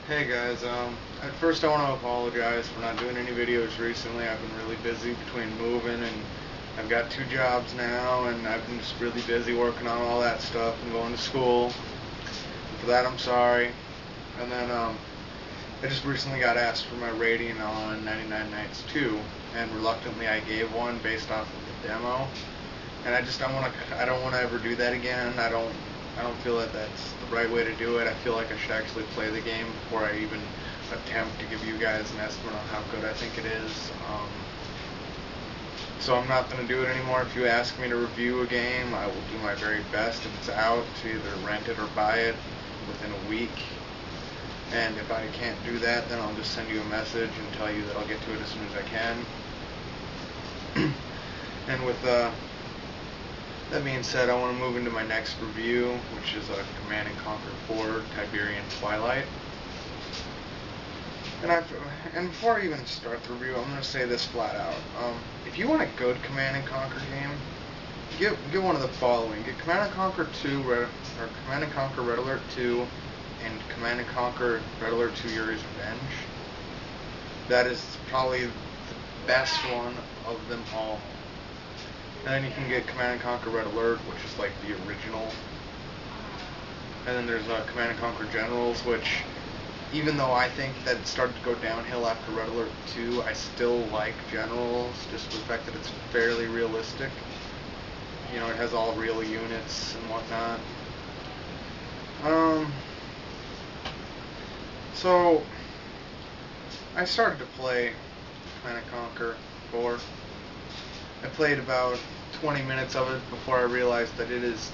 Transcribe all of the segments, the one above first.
Hey guys, at first I want to apologize for not doing any videos recently. I've been really busy between moving and I've got 2 jobs now and I've been just really busy working on all that stuff and going to school. For that I'm sorry. And then I just recently got asked for my rating on 99 Nights 2 and reluctantly I gave one based off of the demo. And I don't want to ever do that again. I don't feel that that's the right way to do it. I feel like I should actually play the game before I even attempt to give you guys an estimate on how good I think it is. So I'm not going to do it anymore. If you ask me to review a game, I will do my very best if it's out to either rent it or buy it within a week. And if I can't do that, then I'll just send you a message and tell you that I'll get to it as soon as I can. And with that being said, I want to move into my next review, which is Command & Conquer 4 Tiberium Twilight. And before I even start the review, I'm going to say this flat out. If you want a good Command & Conquer game, get one of the following. Get Command & Conquer 2, or Command & Conquer Red Alert 2, and Command & Conquer Red Alert 2 Yuri's Revenge. That is probably the best one of them all. And then you can get Command & Conquer Red Alert, which is like the original. And then there's Command & Conquer Generals, which, even though I think that it started to go downhill after Red Alert 2, I still like Generals, just for the fact that it's fairly realistic. You know, it has all real units and whatnot. So, I started to play Command & Conquer 4. I played about 20 minutes of it before I realized that it is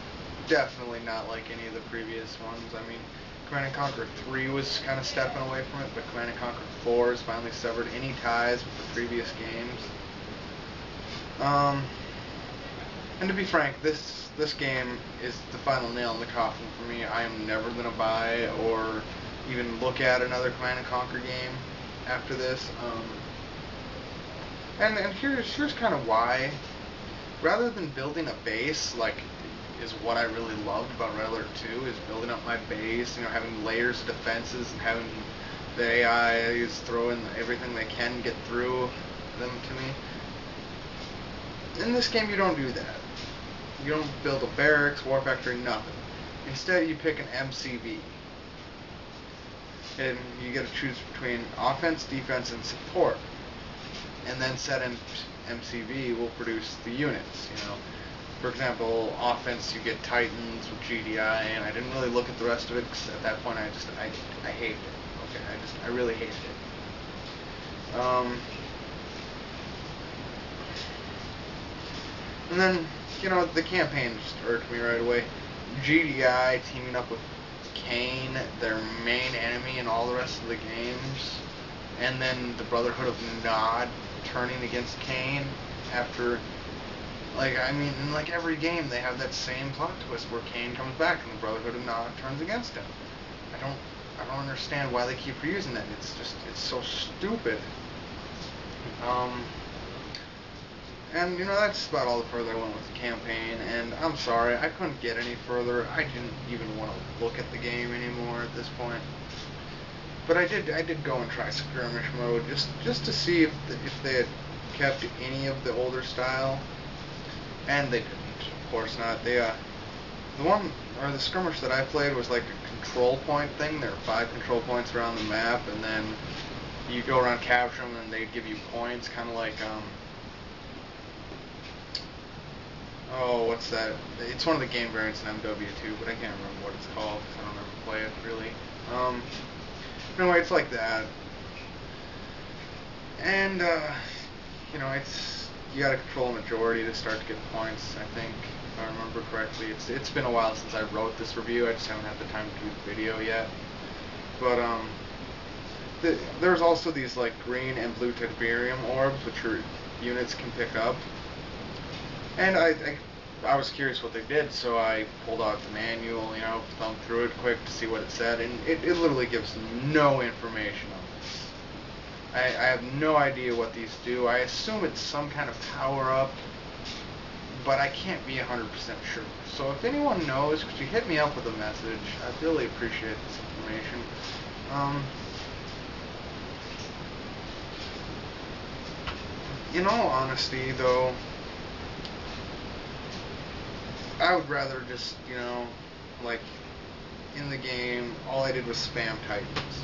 definitely not like any of the previous ones. I mean, Command & Conquer 3 was kind of stepping away from it, but Command & Conquer 4 has finally severed any ties with the previous games. And to be frank, this game is the final nail in the coffin for me. I am never going to buy or even look at another Command & Conquer game after this. And here's kind of why. Rather than building a base, like is what I really loved about Red Alert 2, is building up my base, you know, having layers of defenses and having the AIs throw in everything they can get through them to me. In this game, you don't do that. You don't build a barracks, war factory, nothing. Instead, you pick an MCV. And you get to choose between offense, defense, and support. And then set MCV will produce the units, you know. For example, offense, you get Titans with GDI, and I didn't really look at the rest of it, because at that point I hated it. Okay, I really hated it. And then, you know, the campaign just irked me right away. GDI teaming up with Kane, their main enemy in all the rest of the games, and then the Brotherhood of Nod turning against Kane after, like, I mean, in like every game they have that same plot twist where Kane comes back and the Brotherhood of Nod turns against him. I don't understand why they keep reusing that. It's so stupid. And you know, that's about all the further I went with the campaign, and I'm sorry, I couldn't get any further. I didn't even want to look at the game anymore at this point. But I did go and try skirmish mode just to see if they had kept any of the older style, and they didn't. Of course not. They the skirmish that I played was like a control point thing. There are 5 control points around the map, and then you go around capture them, and they give you points, kind of like oh, what's that? It's one of the game variants in MW2, but I can't remember what it's called because I don't ever play it really. Anyway, it's like that. And, you know, you gotta control a majority to start to get points, I think, if I remember correctly. It's been a while since I wrote this review, I just haven't had the time to do the video yet. But, there's also these, like, green and blue Tiberium orbs, which your units can pick up. And I was curious what they did, so I pulled out the manual, you know, thumbed through it quick to see what it said, and it literally gives no information on this. I have no idea what these do. I assume it's some kind of power-up, but I can't be 100% sure. So if anyone knows, could you hit me up with a message? I'd really appreciate this information. In all honesty, though, I would rather just, like, in the game, all I did was spam Titans.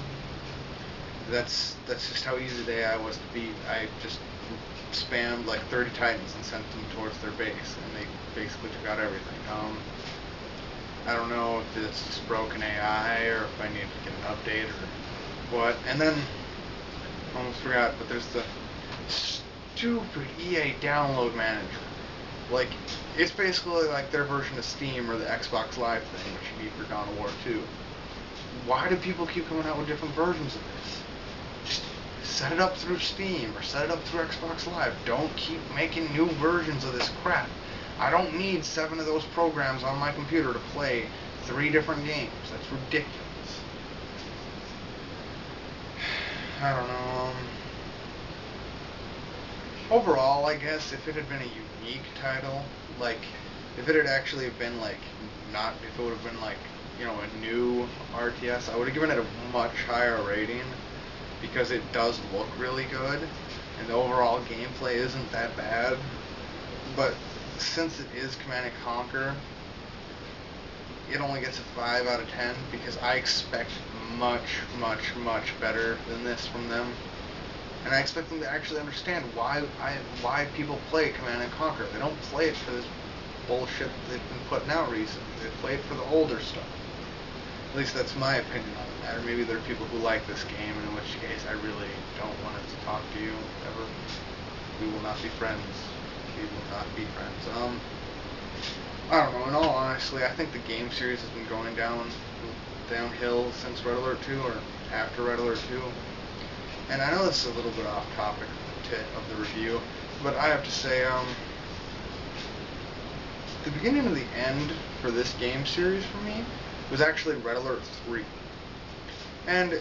That's just how easy the AI was to beat. I just spammed like 30 Titans and sent them towards their base, and they basically took out everything. I don't know if it's just broken AI or if I need to get an update or what. And then, almost forgot, but there's the stupid EA download manager. Like, it's basically like their version of Steam or the Xbox Live thing, which you need for Dawn of War 2. Why do people keep coming out with different versions of this? Just set it up through Steam or set it up through Xbox Live. Don't keep making new versions of this crap. I don't need 7 of those programs on my computer to play 3 different games. That's ridiculous. I don't know. Overall, I guess if it had been a unique title, like if it had actually been like if it would have been like, a new RTS, I would have given it a much higher rating because it does look really good and the overall gameplay isn't that bad. But since it is Command & Conquer, it only gets a 5 out of 10 because I expect much, much, much better than this from them. And I expect them to actually understand why people play Command & Conquer. They don't play it for this bullshit that they've been putting out recently. They play it for the older stuff. At least that's my opinion on the matter. Maybe there are people who like this game, in which case I really don't want to talk to you ever. We will not be friends. We will not be friends. I don't know. In all honesty, I think the game series has been going downhill since Red Alert 2 or after Red Alert 2. And I know this is a little bit off topic of the review, but I have to say, the beginning of the end for this game series for me was actually Red Alert 3. And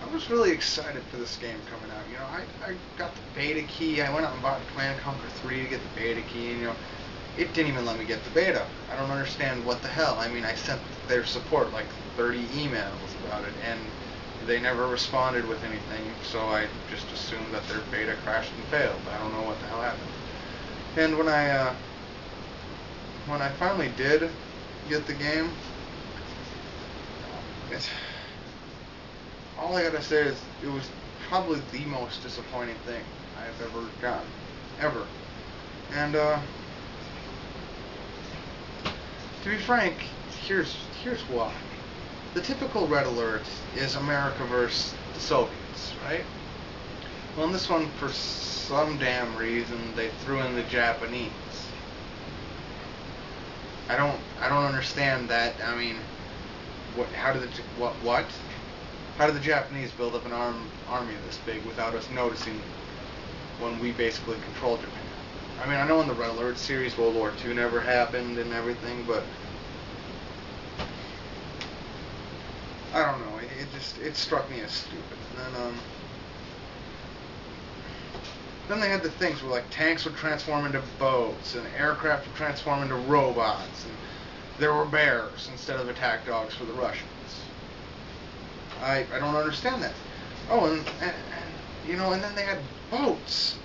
I was really excited for this game coming out. I got the beta key. I went out and bought Command & Conquer 3 to get the beta key, and, it didn't even let me get the beta. I don't understand what the hell. I mean, I sent their support like 30 emails about it, and they never responded with anything, so I just assumed that their beta crashed and failed. I don't know what the hell happened. And when I finally did get the game, all I gotta say is it was probably the most disappointing thing I've ever gotten. Ever. And, to be frank, here's why. The typical Red Alert is America versus the Soviets, right? Well, in this one, for some damn reason, they threw in the Japanese. I don't understand that. I mean, how did the Japanese build up an army this big without us noticing when we basically controlled Japan? I mean, I know in the Red Alert series, World War II never happened and everything, but I don't know. It struck me as stupid. And then they had the things where like tanks would transform into boats and aircraft would transform into robots, and there were bears instead of attack dogs for the Russians. I don't understand that. Oh, and then they had boats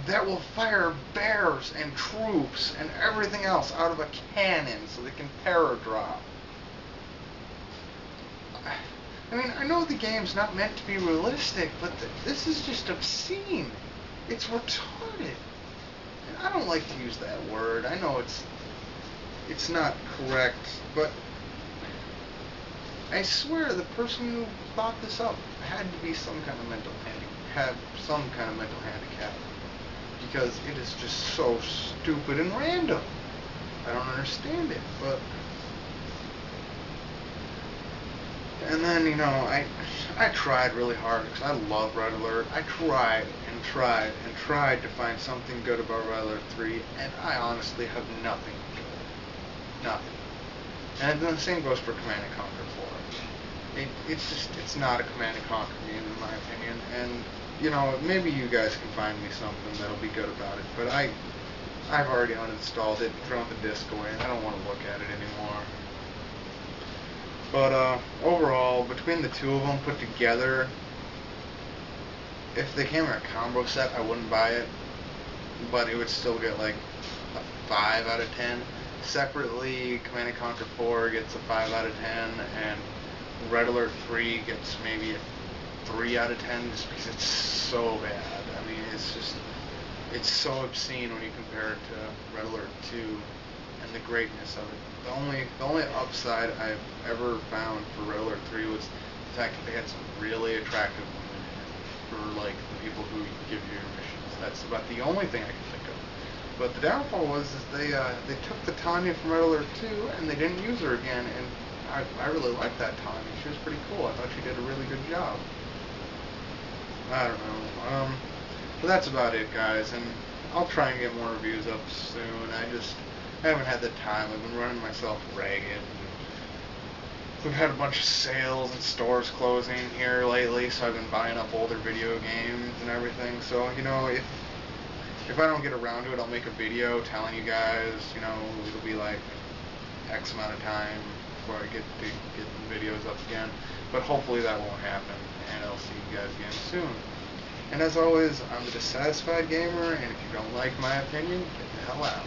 that will fire bears and troops and everything else out of a cannon so they can paradrop. I mean, I know the game's not meant to be realistic, but this is just obscene. It's retarded. And I don't like to use that word. I know it's not correct, but I swear the person who thought this up had to be some kind of mental handicap, because it is just so stupid and random. I don't understand it, but. And then, I tried really hard because I love Red Alert. I tried to find something good about Red Alert 3, and I honestly have nothing good. Nothing. And then the same goes for Command & Conquer 4. It's not a Command & Conquer game in my opinion, and, maybe you guys can find me something that'll be good about it, but I've already uninstalled it, thrown the disc away, and I don't want to look at it anymore. But overall, between the two of them put together, if they came in a combo set, I wouldn't buy it, but it would still get like a 5 out of 10. Separately, Command and Conquer 4 gets a 5 out of 10, and Red Alert 3 gets maybe a 3 out of 10 just because it's so bad. I mean, it's so obscene when you compare it to Red Alert 2 and the greatness of it. The only upside I've ever found for Red Alert 3 was the fact that they had some really attractive women in it for like the people who give you your missions. That's about the only thing I can think of. But the downfall was they took the Tanya from Red Alert 2 and they didn't use her again, and I really liked that Tanya. She was pretty cool. I thought she did a really good job. I don't know. But that's about it, guys, and I'll try and get more reviews up soon. I haven't had the time. I've been running myself ragged. We've had a bunch of sales and stores closing here lately, so I've been buying up older video games and everything. So, you know, if I don't get around to it, I'll make a video telling you guys, you know, it'll be like X amount of time before I get the videos up again. But hopefully that won't happen, and I'll see you guys again soon. And as always, I'm the Dissatisfied Gamer, and if you don't like my opinion, get the hell out.